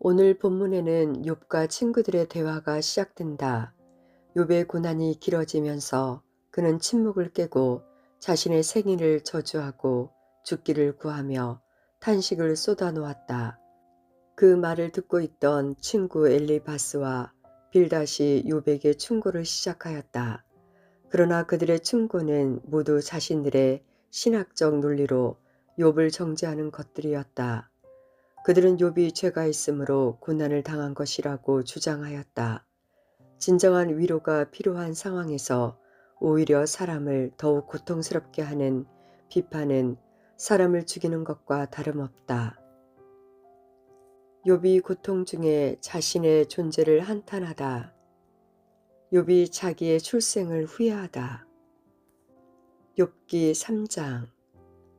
오늘 본문에는 욥과 친구들의 대화가 시작된다. 욥의 고난이 길어지면서 그는 침묵을 깨고 자신의 생일을 저주하고 죽기를 구하며 탄식을 쏟아놓았다. 그 말을 듣고 있던 친구 엘리바스와 빌닷이 욥에게 충고를 시작하였다. 그러나 그들의 충고는 모두 자신들의 신학적 논리로 욥을 정죄하는 것들이었다. 그들은 욥이 죄가 있으므로 고난을 당한 것이라고 주장하였다. 진정한 위로가 필요한 상황에서 오히려 사람을 더욱 고통스럽게 하는 비판은 사람을 죽이는 것과 다름없다. 욥이 고통 중에 자신의 존재를 한탄하다. 욥이 자기의 출생을 후회하다. 욥기 3장.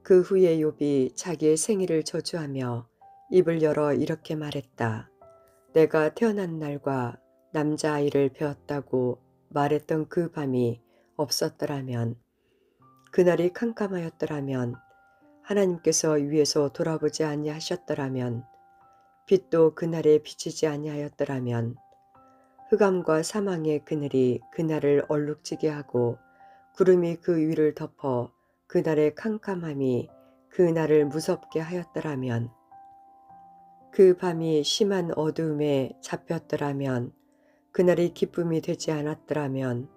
그 후에 욥이 자기의 생일을 저주하며 입을 열어 이렇게 말했다. 내가 태어난 날과 남자아이를 배었다고 말했던 그 밤이 없었더라면, 그날이 캄캄하였더라면, 하나님께서 위에서 돌아보지 아니하셨더라면, 빛도 그날에 비치지 아니하였더라면, 흑암과 사망의 그늘이 그날을 얼룩지게 하고 구름이 그 위를 덮어 그날의 캄캄함이 그날을 무섭게 하였더라면, 그 밤이 심한 어두움에 잡혔더라면, 그날이 기쁨이 되지 않았더라면,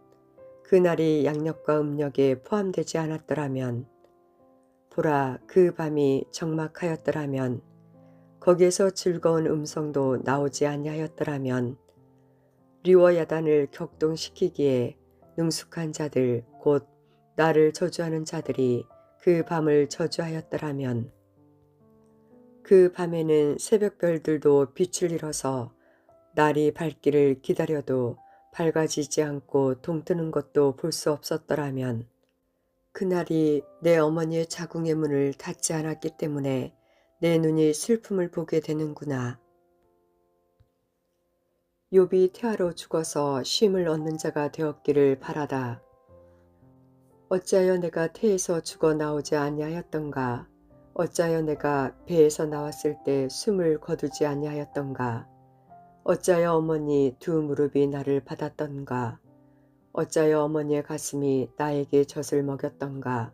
그날이 양력과 음력에 포함되지 않았더라면, 보라, 그 밤이 적막하였더라면, 거기에서 즐거운 음성도 나오지 아니하였더라면, 리워 야단을 격동시키기에 능숙한 자들 곧 나를 저주하는 자들이 그 밤을 저주하였더라면, 그 밤에는 새벽별들도 빛을 잃어서 날이 밝기를 기다려도 밝아지지 않고 동뜨는 것도 볼 수 없었더라면, 그날이 내 어머니의 자궁의 문을 닫지 않았기 때문에 내 눈이 슬픔을 보게 되는구나. 욥이 태아로 죽어서 쉼을 얻는 자가 되었기를 바라다. 어찌하여 내가 태에서 죽어 나오지 아니하였던가? 어찌하여 내가 배에서 나왔을 때 숨을 거두지 아니하였던가? 어찌하여 어머니 두 무릎이 나를 받았던가? 어찌하여 어머니의 가슴이 나에게 젖을 먹였던가?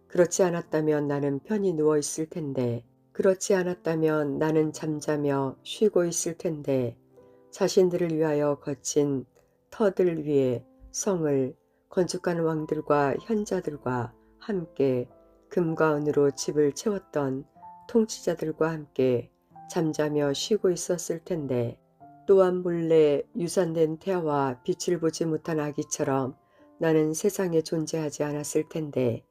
그렇지 않았다면 나는 편히 누워 있을 텐데, 그렇지 않았다면 나는 잠자며 쉬고 있을 텐데, 자신들을 위하여 거친 터들 위에 성을 건축한 왕들과 현자들과 함께 금과 은으로 집을 채웠던 통치자들과 함께 잠자며 쉬고 있었을 텐데, 또한 몰래 유산된 태아와 빛을 보지 못한 아기처럼 나는 세상에 존재하지 않았을 텐데,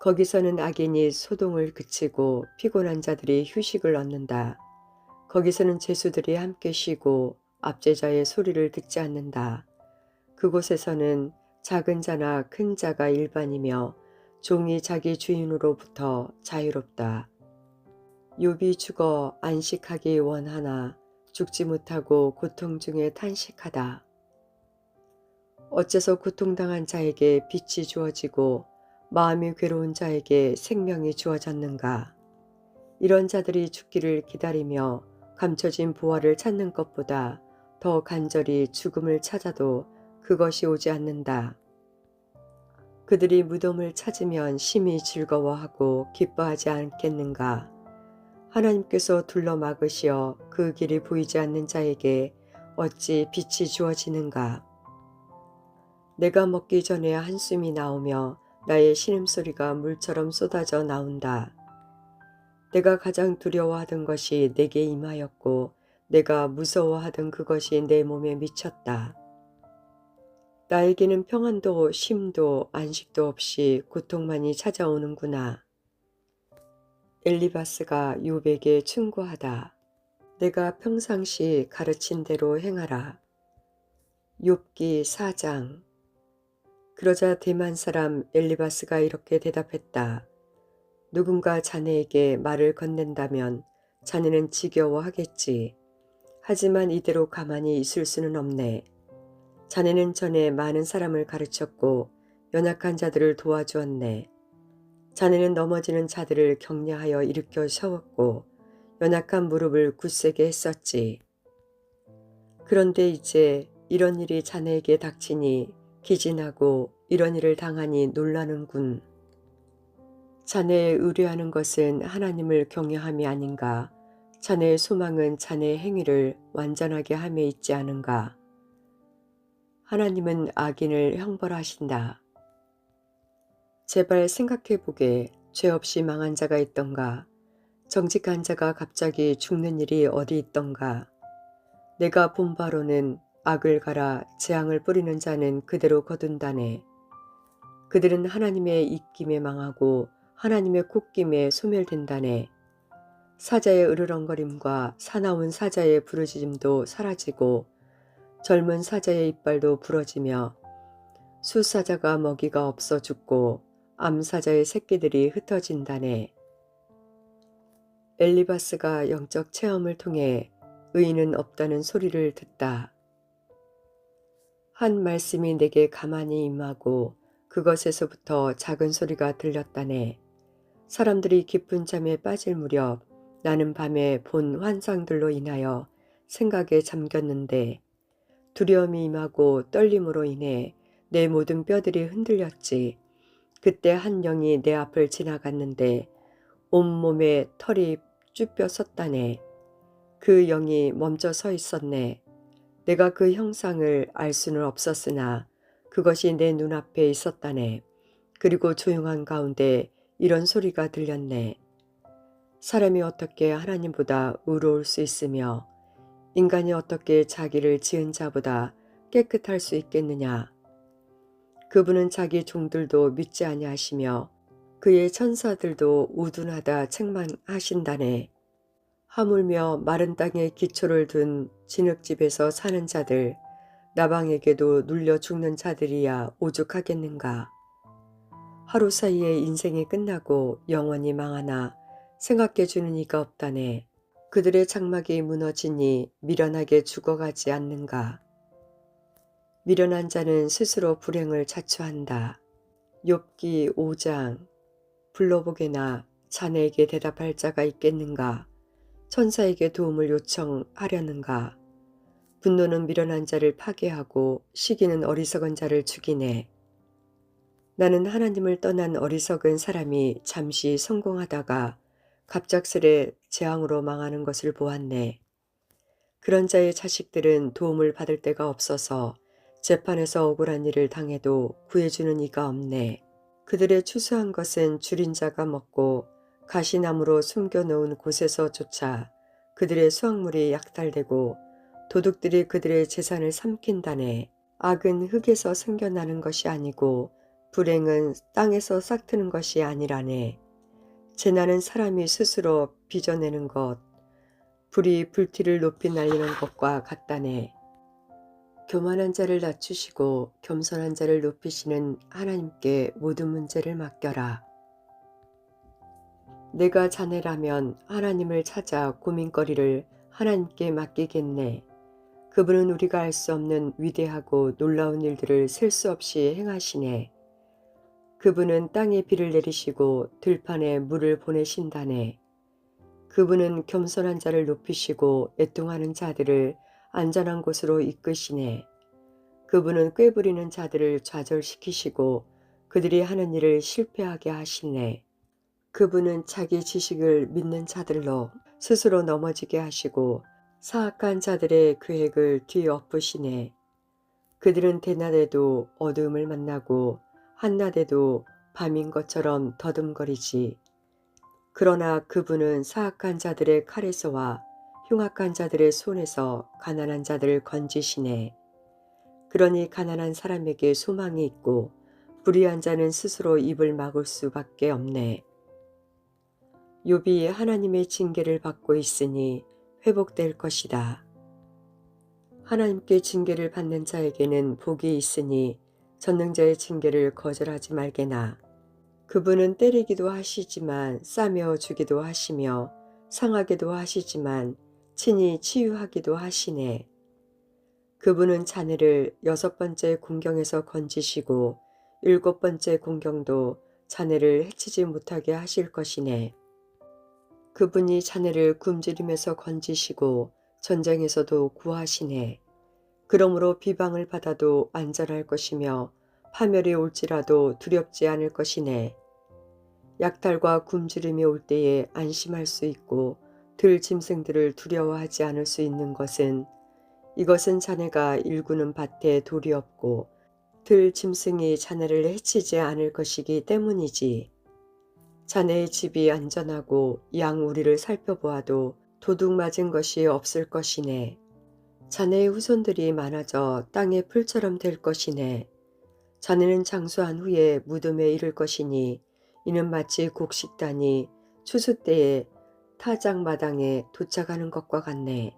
거기서는 악인이 소동을 그치고 피곤한 자들이 휴식을 얻는다. 거기서는 죄수들이 함께 쉬고 압제자의 소리를 듣지 않는다. 그곳에서는 작은 자나 큰 자가 일반이며 종이 자기 주인으로부터 자유롭다. 욥이 죽어 안식하기 원하나 죽지 못하고 고통 중에 탄식하다. 어째서 고통당한 자에게 빛이 주어지고 마음이 괴로운 자에게 생명이 주어졌는가? 이런 자들이 죽기를 기다리며 감춰진 부활을 찾는 것보다 더 간절히 죽음을 찾아도 그것이 오지 않는다. 그들이 무덤을 찾으면 심히 즐거워하고 기뻐하지 않겠는가? 하나님께서 둘러막으시어 그 길이 보이지 않는 자에게 어찌 빛이 주어지는가? 내가 먹기 전에 한숨이 나오며 나의 신음소리가 물처럼 쏟아져 나온다. 내가 가장 두려워하던 것이 내게 임하였고 내가 무서워하던 그것이 내 몸에 미쳤다. 나에게는 평안도 쉼도 안식도 없이 고통만이 찾아오는구나. 엘리바스가 욥에게 충고하다. 내가 평상시 가르친 대로 행하라. 욥기 4장. 그러자 대만 사람 엘리바스가 이렇게 대답했다. 누군가 자네에게 말을 건넨다면 자네는 지겨워하겠지. 하지만 이대로 가만히 있을 수는 없네. 자네는 전에 많은 사람을 가르쳤고 연약한 자들을 도와주었네. 자네는 넘어지는 자들을 격려하여 일으켜 세웠고 연약한 무릎을 굳세게 했었지. 그런데 이제 이런 일이 자네에게 닥치니 기진하고 이런 일을 당하니 놀라는군. 자네의 의뢰하는 것은 하나님을 경외함이 아닌가. 자네의 소망은 자네의 행위를 완전하게 함에 있지 않은가. 하나님은 악인을 형벌하신다. 제발 생각해보게. 죄 없이 망한 자가 있던가. 정직한 자가 갑자기 죽는 일이 어디 있던가. 내가 본 바로는 악을 갈아 재앙을 뿌리는 자는 그대로 거둔다네. 그들은 하나님의 입김에 망하고 하나님의 콧김에 소멸된다네. 사자의 으르렁거림과 사나운 사자의 부르짖음도 사라지고 젊은 사자의 이빨도 부러지며 숫사자가 먹이가 없어 죽고 암사자의 새끼들이 흩어진다네. 엘리바스가 영적 체험을 통해 의인은 없다는 소리를 듣다. 한 말씀이 내게 가만히 임하고 그것에서부터 작은 소리가 들렸다네. 사람들이 깊은 잠에 빠질 무렵 나는 밤에 본 환상들로 인하여 생각에 잠겼는데 두려움이 임하고 떨림으로 인해 내 모든 뼈들이 흔들렸지. 그때 한 영이 내 앞을 지나갔는데 온몸에 털이 쭈뼛 섰다네. 그 영이 멈춰 서 있었네. 내가 그 형상을 알 수는 없었으나 그것이 내 눈앞에 있었다네. 그리고 조용한 가운데 이런 소리가 들렸네. 사람이 어떻게 하나님보다 의로울 수 있으며 인간이 어떻게 자기를 지은 자보다 깨끗할 수 있겠느냐. 그분은 자기 종들도 믿지 아니하시며 그의 천사들도 우둔하다 책망하신다네. 하물며 마른 땅에 기초를 둔 진흙집에서 사는 자들, 나방에게도 눌려 죽는 자들이야 오죽하겠는가. 하루 사이에 인생이 끝나고 영원히 망하나 생각해주는 이가 없다네. 그들의 장막이 무너지니 미련하게 죽어가지 않는가. 미련한 자는 스스로 불행을 자초한다. 욥기 5장. 불러보게나 자네에게 대답할 자가 있겠는가. 천사에게 도움을 요청하려는가. 분노는 미련한 자를 파괴하고 시기는 어리석은 자를 죽이네. 나는 하나님을 떠난 어리석은 사람이 잠시 성공하다가 갑작스레 재앙으로 망하는 것을 보았네. 그런 자의 자식들은 도움을 받을 데가 없어서 재판에서 억울한 일을 당해도 구해주는 이가 없네. 그들의 추수한 것은 줄인 자가 먹고 가시나무로 숨겨놓은 곳에서조차 그들의 수확물이 약탈되고 도둑들이 그들의 재산을 삼킨다네. 악은 흙에서 생겨나는 것이 아니고 불행은 땅에서 싹트는 것이 아니라네. 재난은 사람이 스스로 빚어내는 것, 불이 불티를 높이 날리는 것과 같다네. 교만한 자를 낮추시고 겸손한 자를 높이시는 하나님께 모든 문제를 맡겨라. 내가 자네라면 하나님을 찾아 고민거리를 하나님께 맡기겠네. 그분은 우리가 알 수 없는 위대하고 놀라운 일들을 셀 수 없이 행하시네. 그분은 땅에 비를 내리시고 들판에 물을 보내신다네. 그분은 겸손한 자를 높이시고 애통하는 자들을 안전한 곳으로 이끄시네. 그분은 꾀부리는 자들을 좌절시키시고 그들이 하는 일을 실패하게 하시네. 그분은 자기 지식을 믿는 자들로 스스로 넘어지게 하시고 사악한 자들의 계획을 뒤엎으시네. 그들은 대낮에도 어두움을 만나고 한낮에도 밤인 것처럼 더듬거리지. 그러나 그분은 사악한 자들의 칼에서와 흉악한 자들의 손에서 가난한 자들을 건지시네. 그러니 가난한 사람에게 소망이 있고 불의한 자는 스스로 입을 막을 수밖에 없네. 욥이 하나님의 징계를 받고 있으니 회복될 것이다. 하나님께 징계를 받는 자에게는 복이 있으니 전능자의 징계를 거절하지 말게나. 그분은 때리기도 하시지만 싸매어 주기도 하시며 상하게도 하시지만 친히 치유하기도 하시네. 그분은 자네를 6번째 공경에서 건지시고 7번째 공경도 자네를 해치지 못하게 하실 것이네. 그분이 자네를 굶주림에서 건지시고 전쟁에서도 구하시네. 그러므로 비방을 받아도 안전할 것이며 파멸이 올지라도 두렵지 않을 것이네. 약탈과 굶주림이 올 때에 안심할 수 있고 들 짐승들을 두려워하지 않을 수 있는 것은 이것은 자네가 일구는 밭에 돌이 없고 들 짐승이 자네를 해치지 않을 것이기 때문이지. 자네의 집이 안전하고 양 우리를 살펴보아도 도둑 맞은 것이 없을 것이네. 자네의 후손들이 많아져 땅의 풀처럼 될 것이네. 자네는 장수한 후에 무덤에 이를 것이니 이는 마치 곡식단이 추수 때에 타작마당에 도착하는 것과 같네.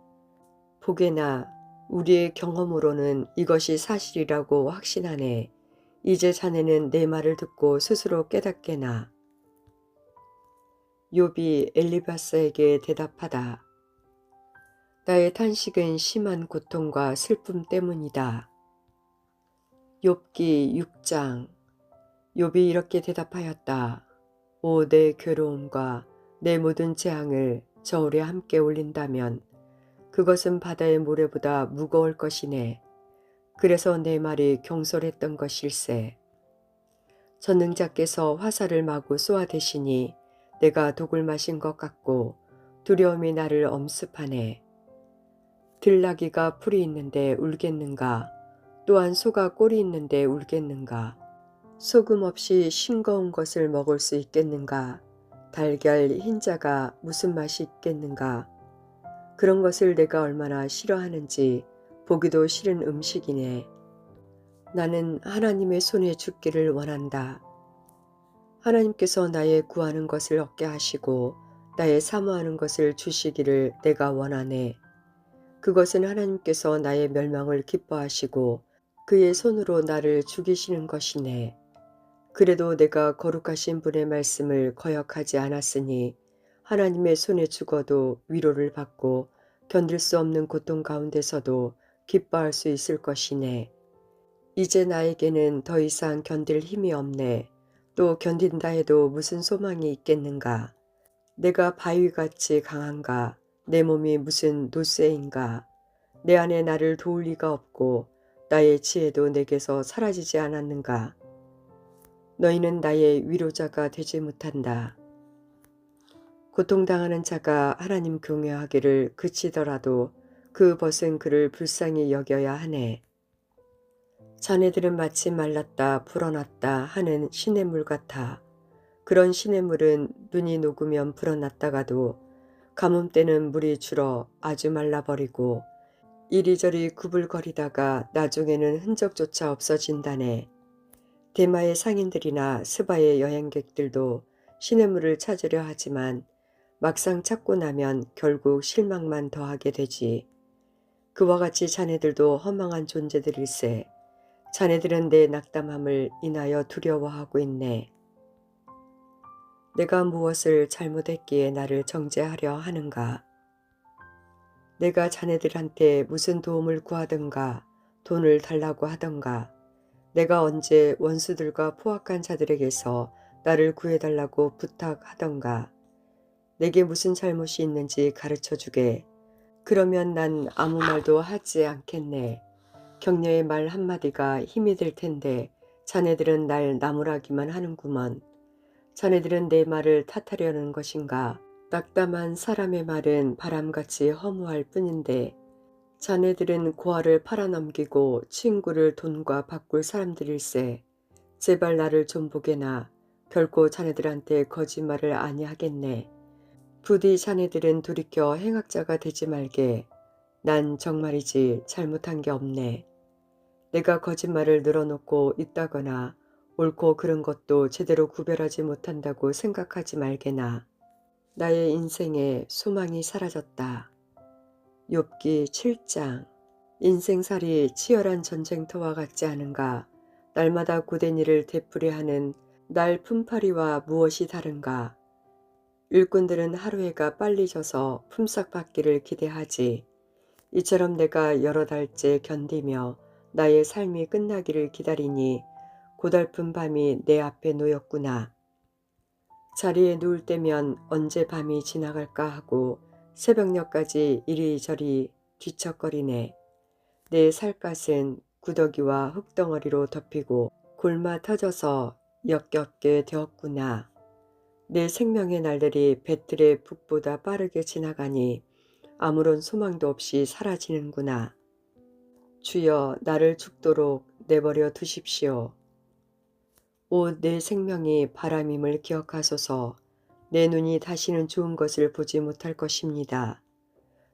보게나 우리의 경험으로는 이것이 사실이라고 확신하네. 이제 자네는 내 말을 듣고 스스로 깨닫게나. 욥이 엘리바스에게 대답하다. 나의 탄식은 심한 고통과 슬픔 때문이다. 욥기 6장. 욥이 이렇게 대답하였다. 오 내 괴로움과 내 모든 재앙을 저울에 함께 올린다면 그것은 바다의 모래보다 무거울 것이네. 그래서 내 말이 경솔했던 것일세. 전능자께서 화살을 마구 쏘아대시니 내가 독을 마신 것 같고 두려움이 나를 엄습하네. 들나귀가 풀이 있는데 울겠는가? 또한 소가 꼴이 있는데 울겠는가? 소금 없이 싱거운 것을 먹을 수 있겠는가? 달걀 흰자가 무슨 맛이 있겠는가? 그런 것을 내가 얼마나 싫어하는지 보기도 싫은 음식이네. 나는 하나님의 손에 죽기를 원한다. 하나님께서 나의 구하는 것을 얻게 하시고 나의 사모하는 것을 주시기를 내가 원하네. 그것은 하나님께서 나의 멸망을 기뻐하시고 그의 손으로 나를 죽이시는 것이네. 그래도 내가 거룩하신 분의 말씀을 거역하지 않았으니 하나님의 손에 죽어도 위로를 받고 견딜 수 없는 고통 가운데서도 기뻐할 수 있을 것이네. 이제 나에게는 더 이상 견딜 힘이 없네. 또 견딘다 해도 무슨 소망이 있겠는가. 내가 바위같이 강한가. 내 몸이 무슨 노쇠인가. 내 안에 나를 도울 리가 없고 나의 지혜도 내게서 사라지지 않았는가. 너희는 나의 위로자가 되지 못한다. 고통당하는 자가 하나님 경외하기를 그치더라도 그 벗은 그를 불쌍히 여겨야 하네. 자네들은 마치 말랐다 불어났다 하는 시냇물 같아. 그런 시냇물은 눈이 녹으면 불어났다가도 가뭄 때는 물이 줄어 아주 말라버리고 이리저리 구불거리다가 나중에는 흔적조차 없어진다네. 대마의 상인들이나 스바의 여행객들도 시냇물을 찾으려 하지만 막상 찾고 나면 결국 실망만 더하게 되지. 그와 같이 자네들도 허망한 존재들일세. 자네들은 내 낙담함을 인하여 두려워하고 있네. 내가 무엇을 잘못했기에 나를 정죄하려 하는가? 내가 자네들한테 무슨 도움을 구하든가 돈을 달라고 하던가 내가 언제 원수들과 포악한 자들에게서 나를 구해달라고 부탁하던가 내게 무슨 잘못이 있는지 가르쳐주게. 그러면 난 아무 말도 하지 않겠네. 격려의 말 한마디가 힘이 될 텐데 자네들은 날 나무라기만 하는구먼. 자네들은 내 말을 탓하려는 것인가. 낙담한 사람의 말은 바람같이 허무할 뿐인데 자네들은 고아를 팔아넘기고 친구를 돈과 바꿀 사람들일세. 제발 나를 좀 보게나. 결코 자네들한테 거짓말을 아니하겠네. 부디 자네들은 돌이켜 행악자가 되지 말게. 난 정말이지 잘못한 게 없네. 내가 거짓말을 늘어놓고 있다거나 옳고 그른 것도 제대로 구별하지 못한다고 생각하지 말게나. 나의 인생에 소망이 사라졌다. 욥기 7장. 인생살이 치열한 전쟁터와 같지 않은가. 날마다 고된 일을 되풀이하는 날 품팔이와 무엇이 다른가. 일꾼들은 하루해가 빨리 져서 품삯 받기를 기대하지. 이처럼 내가 여러 달째 견디며 나의 삶이 끝나기를 기다리니 고달픈 밤이 내 앞에 놓였구나. 자리에 누울 때면 언제 밤이 지나갈까 하고 새벽녘까지 이리저리 뒤척거리네. 내 살갗은 구더기와 흙덩어리로 덮이고 골마 터져서 역겹게 되었구나. 내 생명의 날들이 배틀의 북보다 빠르게 지나가니 아무런 소망도 없이 사라지는구나. 주여, 나를 죽도록 내버려 두십시오. 오, 내 생명이 바람임을 기억하소서. 내 눈이 다시는 좋은 것을 보지 못할 것입니다.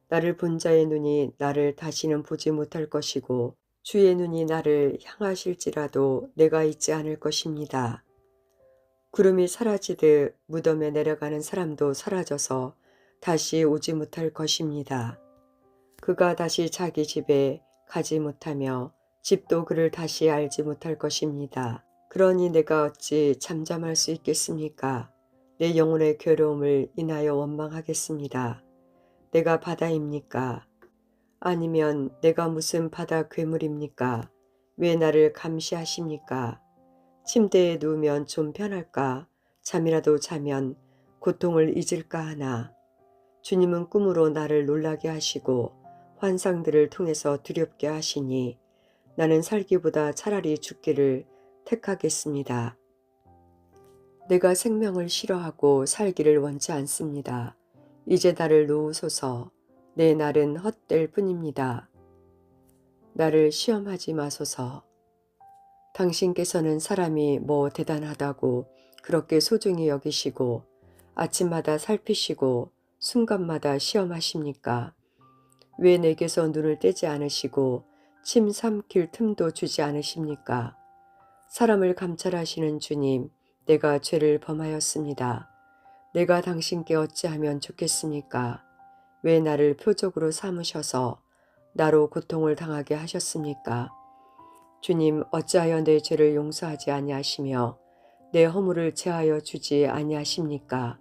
나를 본 자의 눈이 나를 다시는 보지 못할 것이고 주의 눈이 나를 향하실지라도 내가 있지 않을 것입니다. 구름이 사라지듯 무덤에 내려가는 사람도 사라져서 다시 오지 못할 것입니다. 그가 다시 자기 집에 가지 못하며 집도 그를 다시 알지 못할 것입니다. 그러니 내가 어찌 잠잠할 수 있겠습니까? 내 영혼의 괴로움을 인하여 원망하겠습니다. 내가 바다입니까? 아니면 내가 무슨 바다 괴물입니까? 왜 나를 감시하십니까? 침대에 누우면 좀 편할까? 잠이라도 자면 고통을 잊을까 하나? 주님은 꿈으로 나를 놀라게 하시고 환상들을 통해서 두렵게 하시니 나는 살기보다 차라리 죽기를 택하겠습니다. 내가 생명을 싫어하고 살기를 원치 않습니다. 이제 나를 놓으소서. 내 날은 헛될 뿐입니다. 나를 시험하지 마소서. 당신께서는 사람이 뭐 대단하다고 그렇게 소중히 여기시고 아침마다 살피시고 순간마다 시험하십니까? 왜 내게서 눈을 떼지 않으시고 침 삼킬 틈도 주지 않으십니까? 사람을 감찰하시는 주님, 내가 죄를 범하였습니다. 내가 당신께 어찌하면 좋겠습니까? 왜 나를 표적으로 삼으셔서 나로 고통을 당하게 하셨습니까? 주님, 어찌하여 내 죄를 용서하지 아니하시며 내 허물을 제하여 주지 아니하십니까?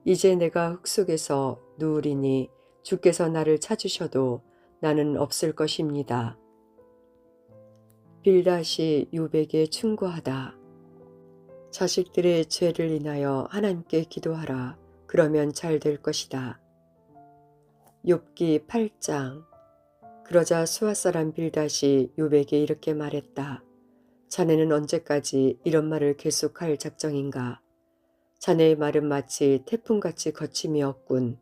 이제 내가 흙 속에서 누우리니 주께서 나를 찾으셔도 나는 없을 것입니다. 빌닷이 유백에 충고하다. 자식들의 죄를 인하여 하나님께 기도하라. 그러면 잘 될 것이다. 욥기 8장. 그러자 수아 사람 빌닷이 욥에게 이렇게 말했다. 자네는 언제까지 이런 말을 계속할 작정인가? 자네의 말은 마치 태풍같이 거침이 없군.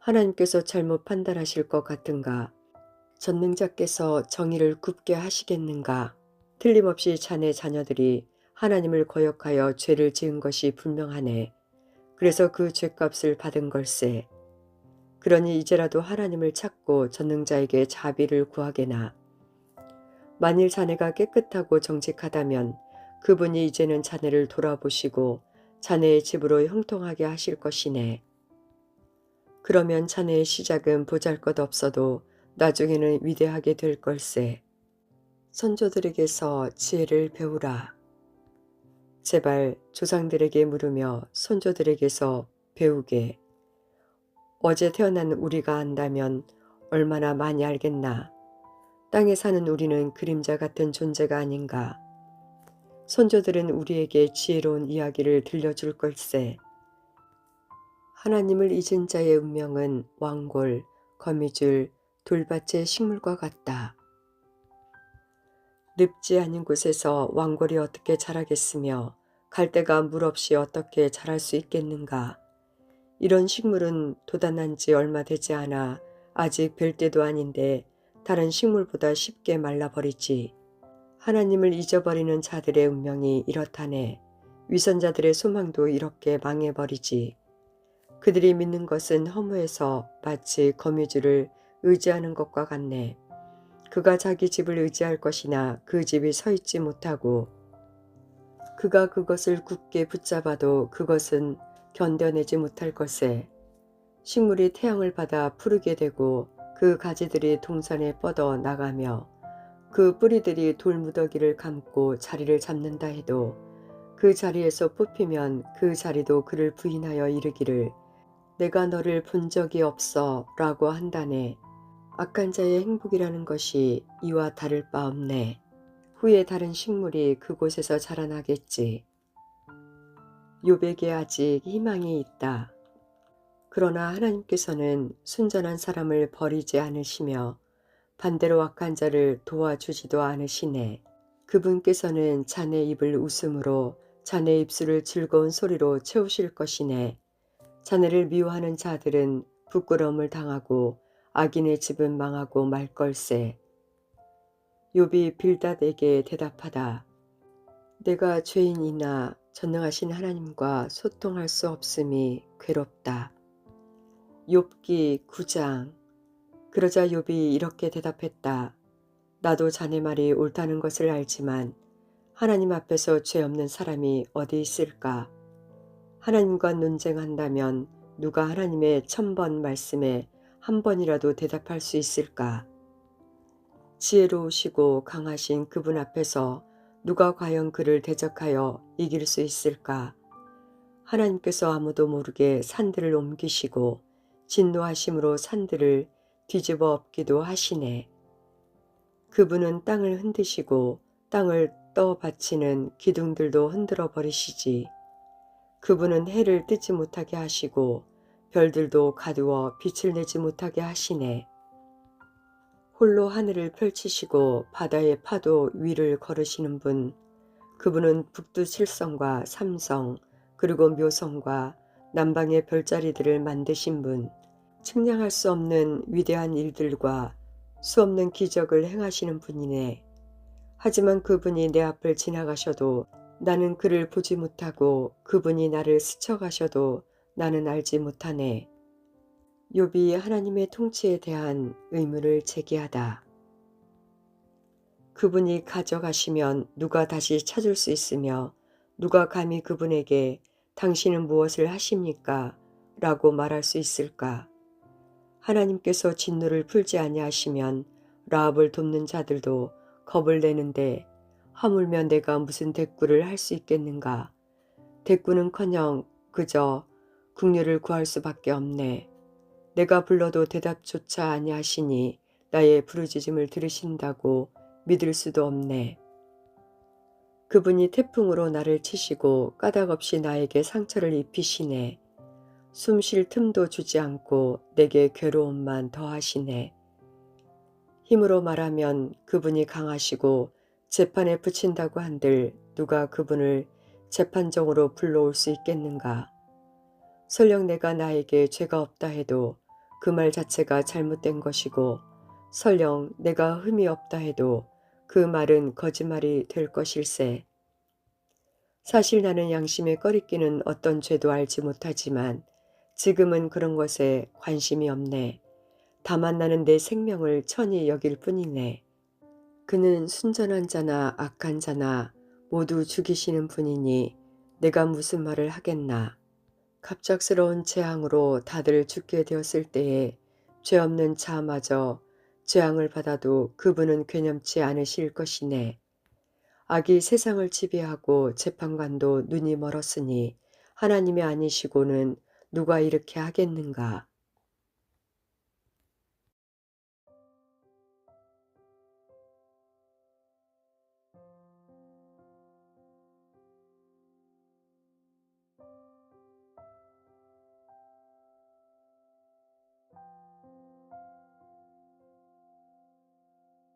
하나님께서 잘못 판단하실 것 같은가? 전능자께서 정의를 굽게 하시겠는가? 틀림없이 자네 자녀들이 하나님을 거역하여 죄를 지은 것이 분명하네. 그래서 그 죄값을 받은 걸세. 그러니 이제라도 하나님을 찾고 전능자에게 자비를 구하게나. 만일 자네가 깨끗하고 정직하다면 그분이 이제는 자네를 돌아보시고 자네의 집으로 형통하게 하실 것이네. 그러면 자네의 시작은 보잘것없어도 나중에는 위대하게 될 걸세. 선조들에게서 지혜를 배우라. 제발 조상들에게 물으며 손조들에게서 배우게. 어제 태어난 우리가 안다면 얼마나 많이 알겠나. 땅에 사는 우리는 그림자 같은 존재가 아닌가. 손조들은 우리에게 지혜로운 이야기를 들려줄 걸세. 하나님을 잊은 자의 운명은 왕골, 거미줄, 돌밭의 식물과 같다. 늪지 않은 곳에서 왕골이 어떻게 자라겠으며 갈대가 물 없이 어떻게 자랄 수 있겠는가. 이런 식물은 돋아난 지 얼마 되지 않아 아직 별 때도 아닌데 다른 식물보다 쉽게 말라버리지. 하나님을 잊어버리는 자들의 운명이 이렇다네. 위선자들의 소망도 이렇게 망해버리지. 그들이 믿는 것은 허무해서 마치 거미줄을 의지하는 것과 같네. 그가 자기 집을 의지할 것이나 그 집이 서 있지 못하고 그가 그것을 굳게 붙잡아도 그것은 견뎌내지 못할 것에 식물이 태양을 받아 푸르게 되고 그 가지들이 동산에 뻗어 나가며 그 뿌리들이 돌무더기를 감고 자리를 잡는다 해도 그 자리에서 뽑히면 그 자리도 그를 부인하여 이르기를 내가 너를 본 적이 없어 라고 한다네. 악한 자의 행복이라는 것이 이와 다를 바 없네. 후에 다른 식물이 그곳에서 자라나겠지. 욥에게 아직 희망이 있다. 그러나 하나님께서는 순전한 사람을 버리지 않으시며 반대로 악한 자를 도와주지도 않으시네. 그분께서는 자네 입을 웃음으로 자네 입술을 즐거운 소리로 채우실 것이네. 자네를 미워하는 자들은 부끄러움을 당하고 악인의 집은 망하고 말 걸세. 욥이 빌닷에게 대답하다. 내가 죄인이나 전능하신 하나님과 소통할 수 없음이 괴롭다. 욥기 9장. 그러자 욥이 이렇게 대답했다. 나도 자네 말이 옳다는 것을 알지만 하나님 앞에서 죄 없는 사람이 어디 있을까? 하나님과 논쟁한다면 누가 하나님의 1000번 말씀에 한 번이라도 대답할 수 있을까? 지혜로우시고 강하신 그분 앞에서 누가 과연 그를 대적하여 이길 수 있을까? 하나님께서 아무도 모르게 산들을 옮기시고 진노하심으로 산들을 뒤집어 엎기도 하시네. 그분은 땅을 흔드시고 땅을 떠받치는 기둥들도 흔들어 버리시지. 그분은 해를 뜨지 못하게 하시고 별들도 가두어 빛을 내지 못하게 하시네. 홀로 하늘을 펼치시고 바다의 파도 위를 걸으시는 분, 그분은 북두 칠성과 삼성 그리고 묘성과 남방의 별자리들을 만드신 분, 측량할 수 없는 위대한 일들과 수없는 기적을 행하시는 분이네. 하지만 그분이 내 앞을 지나가셔도 나는 그를 보지 못하고 그분이 나를 스쳐가셔도 나는 알지 못하네. 욥이 하나님의 통치에 대한 의문을 제기하다. 그분이 가져가시면 누가 다시 찾을 수 있으며 누가 감히 그분에게 당신은 무엇을 하십니까? 라고 말할 수 있을까? 하나님께서 진노를 풀지 아니하시면 라합을 돕는 자들도 겁을 내는데 하물며 내가 무슨 대꾸를 할 수 있겠는가? 대꾸는커녕 그저 국류를 구할 수밖에 없네. 내가 불러도 대답조차 아니하시니 나의 부르짖음을 들으신다고 믿을 수도 없네. 그분이 태풍으로 나를 치시고 까닭없이 나에게 상처를 입히시네. 숨 쉴 틈도 주지 않고 내게 괴로움만 더하시네. 힘으로 말하면 그분이 강하시고 재판에 붙인다고 한들 누가 그분을 재판정으로 불러올 수 있겠는가? 설령 내가 나에게 죄가 없다 해도 그 말 자체가 잘못된 것이고 설령 내가 흠이 없다 해도 그 말은 거짓말이 될 것일세. 사실 나는 양심에 꺼리끼는 어떤 죄도 알지 못하지만 지금은 그런 것에 관심이 없네. 다만 나는 내 생명을 천히 여길 뿐이네. 그는 순전한 자나 악한 자나 모두 죽이시는 분이니 내가 무슨 말을 하겠나. 갑작스러운 재앙으로 다들 죽게 되었을 때에 죄 없는 자마저 재앙을 받아도 그분은 괴념치 않으실 것이네. 악이 세상을 지배하고 재판관도 눈이 멀었으니 하나님이 아니시고는 누가 이렇게 하겠는가.